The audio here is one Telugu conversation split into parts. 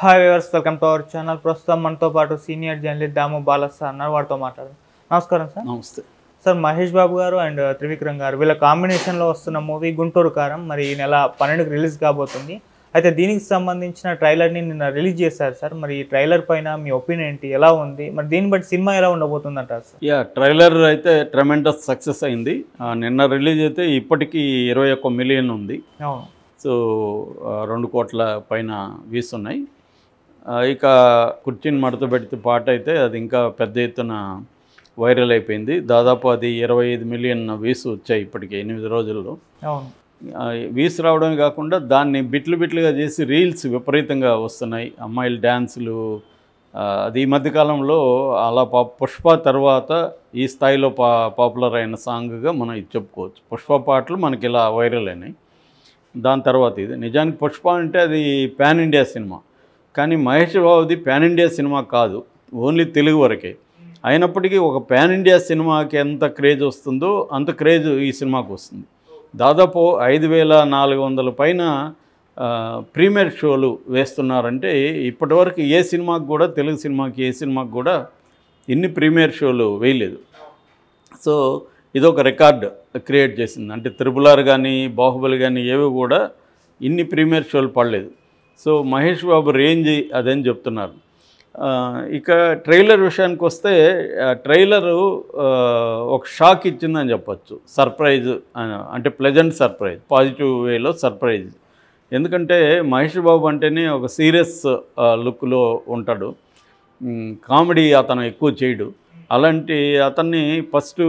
Hi viewers, welcome to our channel. ప్రస్తుతం మనతో పాటు సీనియర్ జర్నలిస్ట్ దాము బాలస్ సార్ అన్నారు. వారితో మాట్లాడదాం. నమస్కారం సార్. నమస్తే సార్, మహేష్ బాబు గారు అండ్ త్రివిక్రమ్ గారు వీళ్ళ కాంబినేషన్లో వస్తున్న మూవీ గుంటూరు కారం మరి ఈ నెల 12కి రిలీజ్ కాబోతుంది. అయితే దీనికి సంబంధించిన ట్రైలర్ని నిన్న రిలీజ్ చేశారు సార్. మరి ఈ ట్రైలర్ పైన మీ ఒపీనియన్ ఏంటి, ఎలా ఉంది, మరి దీన్ని బట్టి సినిమా ఎలా ఉండబోతుంది అంటారు సార్? ట్రైలర్ అయితే ట్రెమెండస్ సక్సెస్ అయింది. నిన్న రిలీజ్ అయితే ఇప్పటికీ 21 మిలియన్ ఉంది. అవును. సో 2 కోట్ల పైన వ్యూస్ ఉన్నాయి. ఇక కుర్చీని మడత పెడితే పాట అయితే అది ఇంకా పెద్ద ఎత్తున వైరల్ అయిపోయింది. దాదాపు అది 25 మిలియన్ వ్యూస్ వచ్చాయి ఇప్పటికి 8 రోజుల్లో. అవును. వ్యూస్ రావడమే కాకుండా దాన్ని బిట్లుగా చేసి రీల్స్ విపరీతంగా వస్తున్నాయి. అమ్మాయిల డ్యాన్సులు, అది ఈ మధ్యకాలంలో అలా పుష్ప తర్వాత ఈ స్థాయిలో పాపులర్ అయిన సాంగ్గా మనం ఇది చెప్పుకోవచ్చు. పుష్ప పాటలు మనకి ఇలా వైరల్ అయినాయి. దాని తర్వాత ఇది నిజానికి పుష్ప అంటే అది పాన్ ఇండియా సినిమా, కానీ మహేష్ బాబుది పాన్ ఇండియా సినిమా కాదు, ఓన్లీ తెలుగు వరకే. అయినప్పటికీ ఒక పాన్ ఇండియా సినిమాకి ఎంత క్రేజ్ వస్తుందో అంత క్రేజ్ ఈ సినిమాకు వస్తుంది. దాదాపు 5400 పైన ప్రీమియర్ షోలు వేస్తున్నారంటే ఇప్పటివరకు ఏ సినిమాకి కూడా, తెలుగు సినిమాకి ఏ సినిమాకి కూడా ఇన్ని ప్రీమియర్ షోలు వేయలేదు. సో ఇదొక రికార్డ్ క్రియేట్ చేసింది. అంటే త్రిబుల్ ఆర్ కానీ బాహుబలి కానీ ఏవి కూడా ఇన్ని ప్రీమియర్ షోలు పడలేదు. సో మహేష్ బాబు రేంజ్ అదని చెప్తున్నారు. ఇక ట్రైలర్ విషయానికి వస్తే ట్రైలరు ఒక షాక్ ఇచ్చిందని చెప్పచ్చు. సర్ప్రైజ్, అంటే ప్లెజెంట్ సర్ప్రైజ్, పాజిటివ్ వేలో సర్ప్రైజ్. ఎందుకంటే మహేష్ బాబు అంటేనే ఒక సీరియస్ లుక్లో ఉంటాడు, కామెడీ అతను ఎక్కువ చేయడు. అలాంటి అతన్ని ఫస్ట్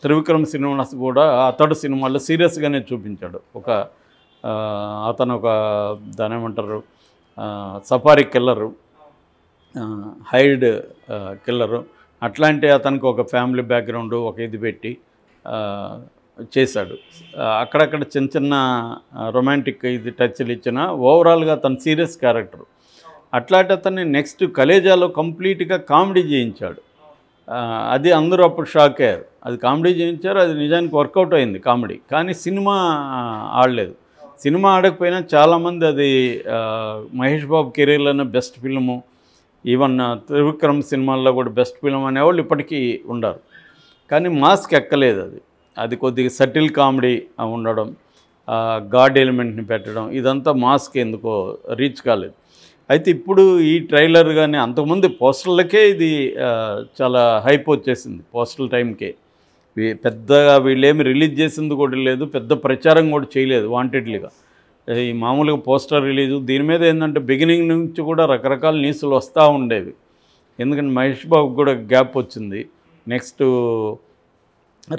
త్రివిక్రమ్ శ్రీనివాస్ కూడా అతడు సినిమాలో సీరియస్గానే చూపించాడు. అతను ఒక దాని ఏమంటారు, సఫారీ కిల్లరు, హైడ్ కిల్లరు. అట్లాంటి అతనికి ఒక ఫ్యామిలీ బ్యాక్గ్రౌండ్ ఒక ఇది పెట్టి చేశాడు. అక్కడక్కడ చిన్న రొమాంటిక్ ఇది టచ్లు ఇచ్చిన ఓవరాల్గా అతను సీరియస్ క్యారెక్టర్. అట్లాంటి అతన్ని నెక్స్ట్ కలేజాలో కంప్లీట్గా కామెడీ చేయించాడు. అది అందరూ అప్పుడు షాక్ అయ్యారు. అది కామెడీ చేయించారు, అది నిజానికి వర్కౌట్ అయింది కామెడీ. కానీ సినిమా ఆడలేదు. సినిమా ఆడకపోయినా చాలామంది అది Mahesh Babu కెరీర్లోనే best film, even Trivikram సినిమాల్లో కూడా బెస్ట్ ఫిల్మ్ అనేవాళ్ళు ఇప్పటికీ ఉండరు. కానీ మాస్క్ ఎక్కలేదు. అది కొద్దిగా సటిల్ కామెడీ ఉండడం, గాడ్ ఎలిమెంట్ని పెట్టడం, ఇదంతా మాస్క్ ఎందుకో రీచ్ కాలేదు. అయితే ఇప్పుడు ఈ ట్రైలర్ కానీ అంతకుముందు పోస్టర్లకే ఇది చాలా హైప్ వచ్చేసింది. పోస్టల్ టైంకే పెద్దగా వీళ్ళేమి రిలీజ్ చేసింది కూడా లేదు, పెద్ద ప్రచారం కూడా చేయలేదు వాంటెడ్లీగా. ఈ మామూలుగా పోస్టర్ రిలీజు దీని మీద ఏంటంటే బిగినింగ్ నుంచి కూడా రకరకాల న్యూస్లు వస్తూ ఉండేవి. ఎందుకంటే మహేష్ బాబుకి కూడా గ్యాప్ వచ్చింది. నెక్స్ట్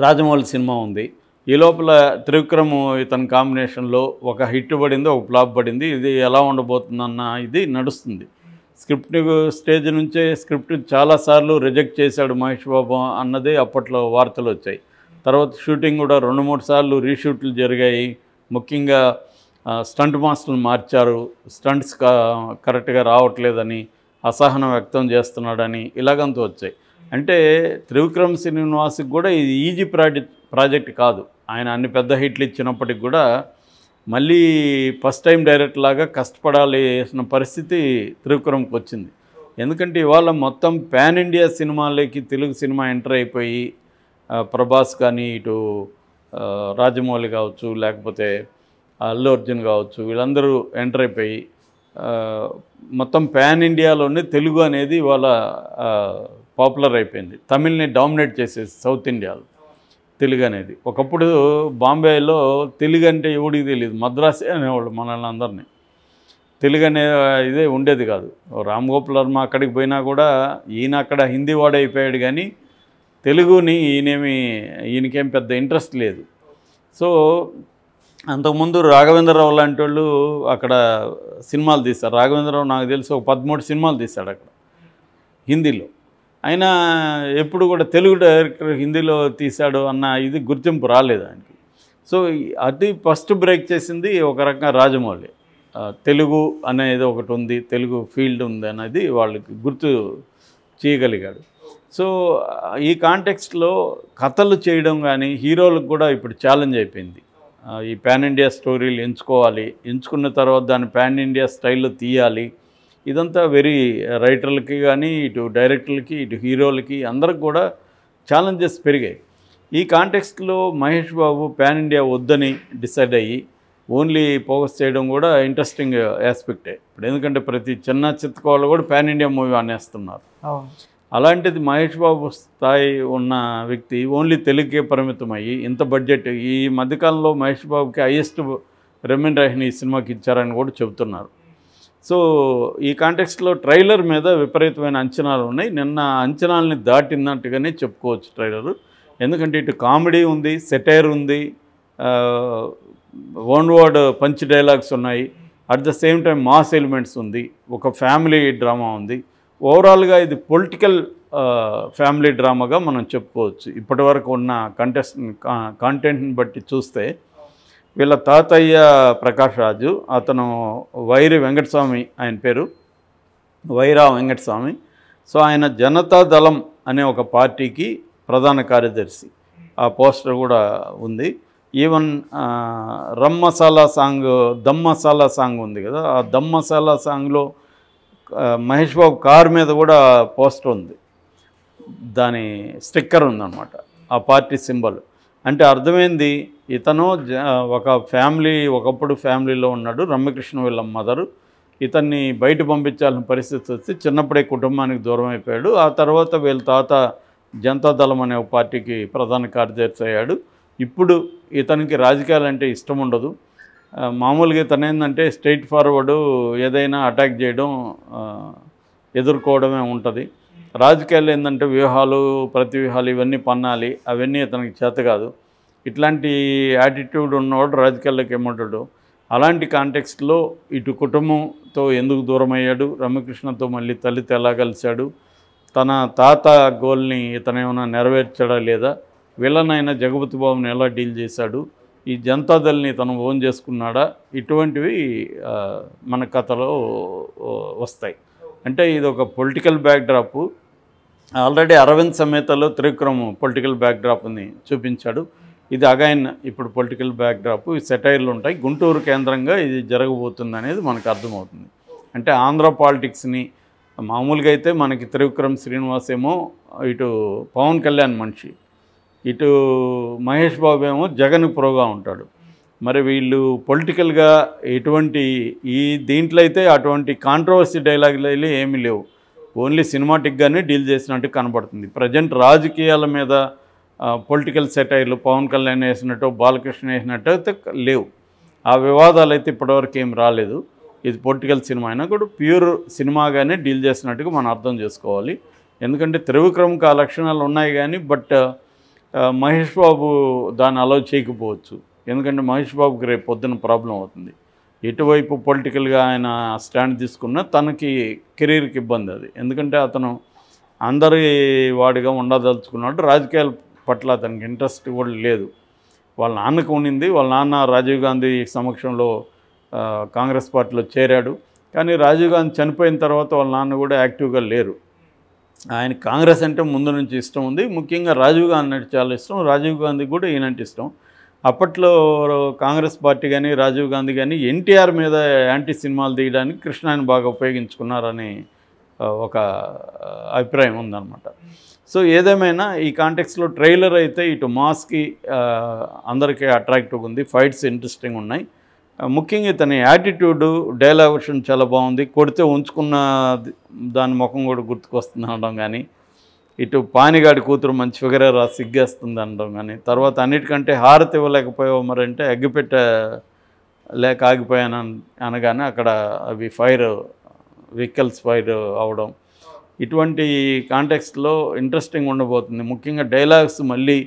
రాజమౌళి సినిమా ఉంది. ఈ లోపల త్రివిక్రమ్ ఇతని కాంబినేషన్లో ఒక హిట్ పడింది, ఒక ఫ్లాప్ పడింది. ఇది ఎలా ఉండబోతుందన్న ఇది నడుస్తుంది. స్క్రిప్ట్ స్టేజ్ నుంచే స్క్రిప్ట్ చాలాసార్లు రిజెక్ట్ చేశాడు మహేష్ బాబు అన్నదే అప్పట్లో వార్తలు వచ్చాయి. తర్వాత షూటింగ్ కూడా 2-3 సార్లు రీషూట్లు జరిగాయి. ముఖ్యంగా స్టంట్ మాస్టర్లు మార్చారు, స్టంట్స్ కరెక్ట్గా రావట్లేదని అసహనం వ్యక్తం చేస్తున్నాడని ఇలాగంతా వచ్చాయి. అంటే త్రివిక్రమ్ శ్రీనివాస్కి కూడా ఇది ఈజీ ప్రాజెక్ట్ కాదు. ఆయన అన్ని పెద్ద హిట్లు ఇచ్చినప్పటికి కూడా మళ్ళీ ఫస్ట్ టైం డైరెక్ట్ లాగా కష్టపడాల్సిన పరిస్థితి త్రివిక్రమ్కి వచ్చింది. ఎందుకంటే ఇవాళ మొత్తం పాన్ ఇండియా సినిమాలకి తెలుగు సినిమా ఎంటర్ అయిపోయి, ప్రభాస్ కానీ, ఇటు రాజమౌళి కావచ్చు, లేకపోతే అల్లు అర్జున్ కావచ్చు, వీళ్ళందరూ ఎంటర్ అయిపోయి మొత్తం పాన్ ఇండియాలోనే తెలుగు అనేది ఇవాళ పాపులర్ అయిపోయింది. తమిళ్ని డామినేట్ చేసేసి సౌత్ ఇండియాలో తెలుగు అనేది. ఒకప్పుడు బాంబేలో తెలుగు అంటే ఎవడికి తెలియదు, మద్రాసే అనేవాళ్ళు మనల్ని అందరినీ. తెలుగు అనే ఇదే ఉండేది కాదు. రామ్ గోపాల్ వర్మ అక్కడికి పోయినా కూడా ఈయన అక్కడ హిందీ వాడైపోయాడు, కానీ తెలుగుని ఈయనకేం పెద్ద ఇంట్రెస్ట్ లేదు. సో అంతకుముందు రాఘవేంద్రరావు లాంటి వాళ్ళు అక్కడ సినిమాలు తీశారు. రాఘవేంద్రరావు నాకు తెలిసి ఒక 13 సినిమాలు తీశాడు అక్కడ హిందీలో. అయినా ఎప్పుడు కూడా తెలుగు డైరెక్టర్ హిందీలో తీశాడు అన్న ఇది గుర్తింపు రాలేదు ఆయనకి. సో అది ఫస్ట్ బ్రేక్ చేసింది ఒక రకంగా రాజమౌళి. తెలుగు అనేది ఒకటి ఉంది, తెలుగు ఫీల్డ్ ఉంది అనేది వాళ్ళకి గుర్తు చేయగలిగాడు. సో ఈ కాంటెక్స్ట్లో కథలు చేయడం కానీ హీరోలకు కూడా ఇప్పుడు ఛాలెంజ్ అయిపోయింది. ఈ పాన్ ఇండియా స్టోరీలు ఎంచుకోవాలి, ఎంచుకున్న తర్వాత దాన్ని పాన్ ఇండియా స్టైల్లో తీయాలి. ఇదంతా వెరీ రైటర్లకి కానీ, ఇటు డైరెక్టర్లకి, ఇటు హీరోలకి అందరికి కూడా ఛాలెంజెస్ పెరిగాయి. ఈ కాంటెక్స్ట్లో మహేష్ బాబు పాన్ ఇండియా వద్దని డిసైడ్ అయ్యి ఓన్లీ ఫోకస్ చేయడం కూడా ఇంట్రెస్టింగ్ ఆస్పెక్టే. ఇప్పుడు ఎందుకంటే ప్రతి చిన్న చిత్కోళ్ళు కూడా పాన్ ఇండియా మూవీ అనేస్తున్నారు. అలాంటిది మహేష్ బాబు స్థాయి ఉన్న వ్యక్తి ఓన్లీ తెలుగుకే పరిమితం అయ్యి ఇంత బడ్జెట్, ఈ మధ్యకాలంలో మహేష్ బాబుకి హైయెస్ట్ రెమ్యునరేషన్ ఈ సినిమాకి ఇచ్చారని కూడా చెబుతున్నారు. సో ఈ కాంటెక్స్ట్లో ట్రైలర్ మీద విపరీతమైన అంచనాలు ఉన్నాయి. నిన్న అంచనాలని దాటినట్టుగానే చెప్పుకోవచ్చు ట్రైలరు. ఎందుకంటే ఇటు కామెడీ ఉంది, సెటైర్ ఉంది, వన్ వర్డ్ పంచ్ డైలాగ్స్ ఉన్నాయి, at the same time mass elements ఉంది, ఒక ఫ్యామిలీ డ్రామా ఉంది. ఓవరాల్గా ఇది పొలిటికల్ ఫ్యామిలీ డ్రామాగా మనం చెప్పుకోవచ్చు. ఇప్పటి వరకు ఉన్న కాంటెంట్ని బట్టి చూస్తే వీళ్ళ తాతయ్య ప్రకాష్ రాజు, అతను వైరి వెంకటస్వామి, ఆయన పేరు వైరా వెంకటస్వామి. సో ఆయన జనతా దళం అనే ఒక పార్టీకి ప్రధాన కార్యదర్శి. ఆ పోస్టర్ కూడా ఉంది. ఈవెన్ రమ్ మసాలా సాంగ్, దమ్ మసాలా సాంగ్ ఉంది కదా, ఆ దమ్ మసాలా సాంగ్లో మహేష్ బాబు కార్ మీద కూడా పోస్టర్ ఉంది, దాని స్టిక్కర్ ఉందన్నమాట, ఆ పార్టీ సింబల్. అంటే అర్థమైంది ఇతను ఒక ఫ్యామిలీ, ఒకప్పుడు ఫ్యామిలీలో ఉన్నాడు. రమ్యకృష్ణ వీళ్ళ మదరు ఇతన్ని బయట పంపించాల్సిన పరిస్థితి వచ్చి చిన్నప్పుడే కుటుంబానికి దూరం అయిపోయాడు. ఆ తర్వాత వీళ్ళ తాత జనతాదళం అనే ఒక పార్టీకి ప్రధాన కార్యదర్శి అయ్యాడు. ఇప్పుడు ఇతనికి రాజకీయాలంటే ఇష్టం ఉండదు. మామూలుగా ఇతను ఏంటంటే స్ట్రైట్ ఫార్వర్డు, ఏదైనా అటాక్ చేయడం, ఎదుర్కోవడమే ఉంటుంది. రాజకీయాలు ఏంటంటే వ్యూహాలు, ప్రతివ్యూహాలు ఇవన్నీ పన్నాలి, అవన్నీ ఇతనికి చేత కాదు. ఇట్లాంటి యాటిట్యూడ్ ఉన్నవాడు రాజకీయాల్లోకి ఏమంటాడు. అలాంటి కాంటెక్స్ట్లో ఇటు కుటుంబంతో ఎందుకు దూరం అయ్యాడు, రమ్యకృష్ణతో మళ్ళీ తల్లితో ఎలా కలిశాడు, తన తాత గోల్ని ఇతను ఏమైనా నెరవేర్చాడా లేదా, వీళ్ళనైనా జగపతి బాబుని ఎలా డీల్ చేశాడు, ఈ జనతాదళని తను ఓన్ చేసుకున్నాడా, ఇటువంటివి మన కథలో వస్తాయి. అంటే ఇది ఒక పొలిటికల్ బ్యాక్డ్రాప్. ఆల్రెడీ అరవింద్ సమేతలో త్రివిక్రమ్ పొలిటికల్ బ్యాక్డ్రాప్ని చూపించాడు. ఇది అగైన్ ఇప్పుడు పొలిటికల్ బ్యాక్డ్రాప్, ఈ సెటైర్లు ఉంటాయి. గుంటూరు కేంద్రంగా ఇది జరగబోతుంది అనేది మనకు అర్థమవుతుంది. అంటే ఆంధ్ర పాలిటిక్స్ని మామూలుగా అయితే మనకి త్రివిక్రమ్ శ్రీనివాస్ ఏమో ఇటు పవన్ కళ్యాణ్ మనిషి, ఇటు మహేష్ బాబు ఏమో జగన్ ప్రోగా ఉంటాడు. మరి వీళ్ళు పొలిటికల్గా ఎటువంటి ఈ దీంట్లో అయితే అటువంటి కాంట్రవర్సీ డైలాగులు ఏమీ లేవు. ఓన్లీ సినిమాటిక్గానే డీల్ చేసినట్టు కనబడుతుంది. ప్రజెంట్ రాజకీయాల మీద పొలిటికల్ సెటైర్లు పవన్ కళ్యాణ్ వేసినట్టు, బాలకృష్ణ వేసినట్టు అయితే లేవు. ఆ వివాదాలు అయితే ఇప్పటివరకు ఏం రాలేదు. ఇది పొలిటికల్ సినిమా అయినా కూడా ప్యూర్ సినిమాగానే డీల్ చేసినట్టుగా మనం అర్థం చేసుకోవాలి. ఎందుకంటే త్రివిక్రమ్కి ఆ లక్షణాలు ఉన్నాయి కానీ, బట్ మహేష్ బాబు దాన్ని అలౌ చేయకపోవచ్చు. ఎందుకంటే మహేష్ బాబుకి రేపు పొద్దున ప్రాబ్లం అవుతుంది. ఎటువైపు పొలిటికల్గా ఆయన స్టాండ్ తీసుకున్నా తనకి కెరీర్కి ఇబ్బంది అది. ఎందుకంటే అతను అందరి వాడిగా ఉండదలుచుకున్నాడు. రాజకీయాల పట్ల అతనికి ఇంట్రెస్ట్ కూడా లేదు. వాళ్ళ నాన్నకు ఉండింది. వాళ్ళ నాన్న రాజీవ్ గాంధీ సమక్షంలో కాంగ్రెస్ పార్టీలో చేరాడు. కానీ రాజీవ్ గాంధీ చనిపోయిన తర్వాత వాళ్ళ నాన్న కూడా యాక్టివ్గా లేరు. ఆయన కాంగ్రెస్ అంటే ముందు నుంచి ఇష్టం ఉంది. ముఖ్యంగా రాజీవ్ గాంధీ అంటే చాలా ఇష్టం. రాజీవ్ గాంధీకి కూడా ఈయనంటే ఇష్టం. అప్పట్లో కాంగ్రెస్ పార్టీ కానీ రాజీవ్ గాంధీ కానీ ఎన్టీఆర్ మీద యాంటీ సినిమాలు తీయడానికి కృష్ణాని బాగా ఉపయోగించుకున్నారని ఒక అభిప్రాయం ఉందన్నమాట. సో ఏదేమైనా ఈ కాంటెక్స్లో ట్రైలర్ అయితే ఇటు మాస్కి అందరికీ అట్రాక్టివ్గా ఉంది. ఫైట్స్ ఇంట్రెస్టింగ్ ఉన్నాయి. ముఖ్యంగా ఇతని యాటిట్యూడ్, డైలాగ్ వర్షన్ చాలా బాగుంది. కొడితే ఉంచుకున్న దాని ముఖం కూడా గుర్తుకొస్తుంది అనడం కానీ, ఇటు పానిగాడి కూతురు మంచి ఫిగరే రా సిగ్గేస్తుంది అనడం కానీ, తర్వాత అన్నిటికంటే హారతి ఇవ్వలేకపోయావు మరి అంటే అగ్గిపెట్ట లేక ఆగిపోయాను అనగానే అక్కడ అవి వెహికల్స్ ఫైర్ అవడం, ఇటువంటి కాంటెక్స్ట్లో ఇంట్రెస్టింగ్ ఉండబోతుంది. ముఖ్యంగా డైలాగ్స్ మళ్ళీ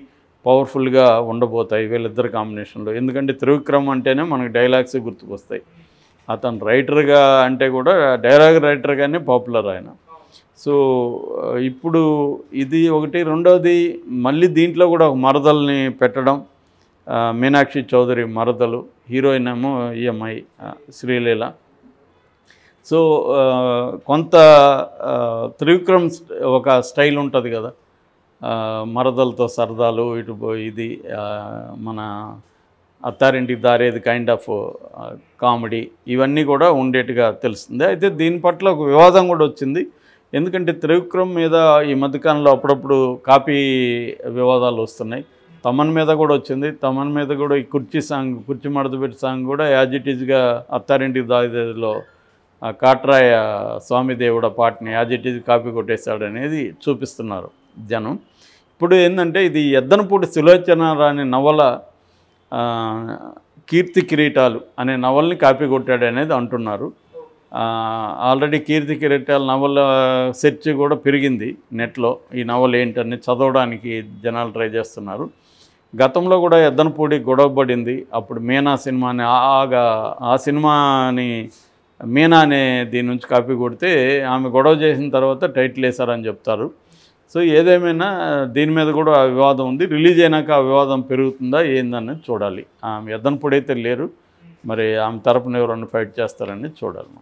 పవర్ఫుల్గా ఉండబోతాయి వీళ్ళిద్దరు కాంబినేషన్లో. ఎందుకంటే త్రివిక్రమ్ అంటేనే మనకు డైలాగ్స్ గుర్తుకొస్తాయి. అతను రైటర్గా అంటే కూడా డైలాగ్ రైటర్గానే పాపులర్ ఆయన. సో ఇప్పుడు ఇది ఒకటి. రెండవది మళ్ళీ దీంట్లో కూడా ఒక మరదల్ని పెట్టడం, మీనాక్షి చౌదరి మరదలు, హీరోయిన్ ఏమో ఈఎంఐ శ్రీలీల. సో కొంత త్రివిక్రమ్ ఒక స్టైల్ ఉంటుంది కదా, మరదలతో సరదాలు, ఇటు ఇది మన Attarintiki Daredi kind of comedy ఇవన్నీ కూడా ఉండేట్టుగా తెలుస్తుంది. అయితే దీని పట్ల ఒక వివాదం కూడా వచ్చింది. ఎందుకంటే త్రివిక్రమ్ మీద ఈ మధ్యకాలంలో అప్పుడప్పుడు కాపీ వివాదాలు వస్తున్నాయి. తమన్ మీద కూడా వచ్చింది. తమన్ మీద కూడా ఈ కుర్చీ మడతపెట్టి సాంగ్ కూడా యాజ్ ఇట్ ఈజ్గా అత్తారింటికి దారేదిలో కాట్రాయ స్వామి దేవుడ పాటని యాజ్ ఇట్ ఈజ్ కాపీ కొట్టేశాడనేది చూపిస్తున్నారు జనం. ఇప్పుడు ఏంటంటే ఇది ఎద్దనపూడి సులోచనారాణి నవల కీర్తి కిరీటాలు అనే నవల్ని కాపీ కొట్టాడు అనేది అంటున్నారు. ఆల్రెడీ కీర్తి కిరీటాల నవల సెర్చ్ కూడా పెరిగింది నెట్లో. ఈ నవల ఏంటని చదవడానికి జనాలు ట్రై చేస్తున్నారు. గతంలో కూడా ఎద్దనపూడి గొడవపడింది. అప్పుడు మీనా సినిమాని ఆ సినిమాని మీనా అనే దీని నుంచి కాపీ కొడితే ఆమె గొడవ చేసిన తర్వాత టైటిల్ వేశారని చెప్తారు. సో ఏదేమైనా దీని మీద కూడా వివాదం ఉంది. రిలీజ్ అయినాక ఆ వివాదం పెరుగుతుందా ఏందనేది చూడాలి. ఆమె ఎద్దనపూడి అయితే లేరు, మరి ఆమె తరపున ఎవరన్నా ఫైట్ చేస్తారని చూడాలి.